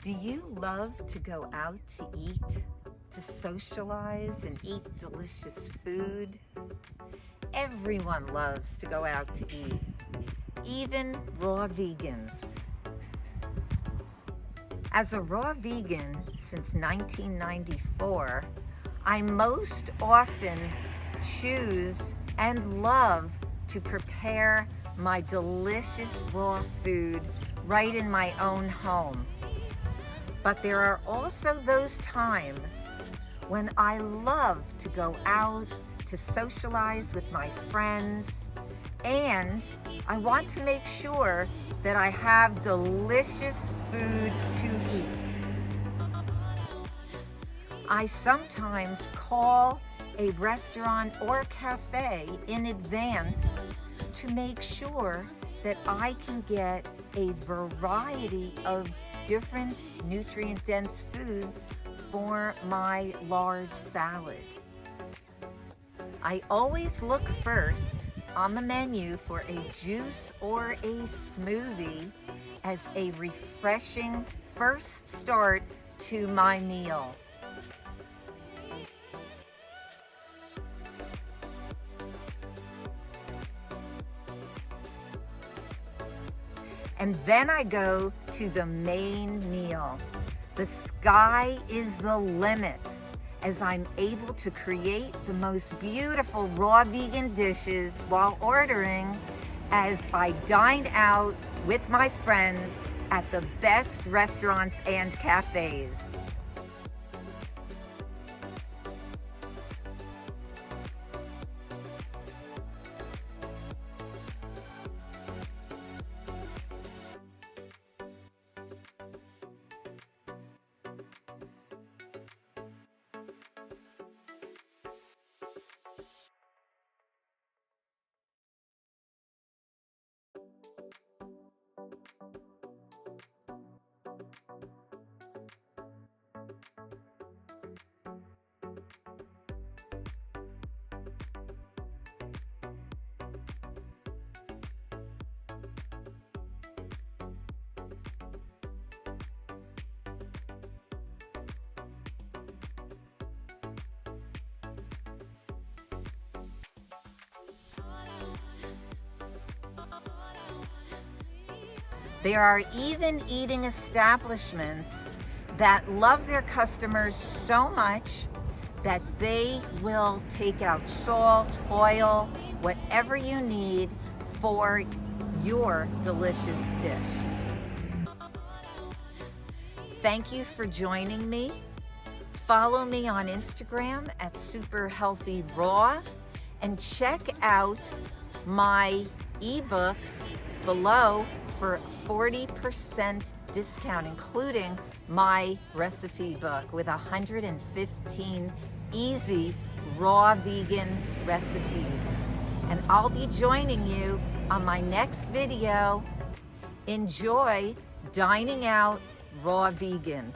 Do you love to go out to eat, to socialize and eat delicious food? Everyone loves to go out to eat, even raw vegans. As a raw vegan since 1994, I most often choose and love to prepare my delicious raw food right in my own home. But there are also those times when I love to go out to socialize with my friends, and I want to make sure that I have delicious food to eat. I sometimes call a restaurant or cafe in advance to make sure that I can get a variety of different nutrient-dense foods for my large salad. I always look first on the menu for a juice or a smoothie as a refreshing first start to my meal. And then I go to the main meal. The sky is the limit as I'm able to create the most beautiful raw vegan dishes while ordering as I dine out with my friends at the best restaurants and cafes. There are even eating establishments that love their customers so much that they will take out salt, oil, whatever you need for your delicious dish. Thank you for joining me. Follow me on Instagram at superhealthyraw and check out my ebooks below for 40% discount, including my recipe book with 115 easy raw vegan recipes. And I'll be joining you on my next video. Enjoy dining out raw vegan.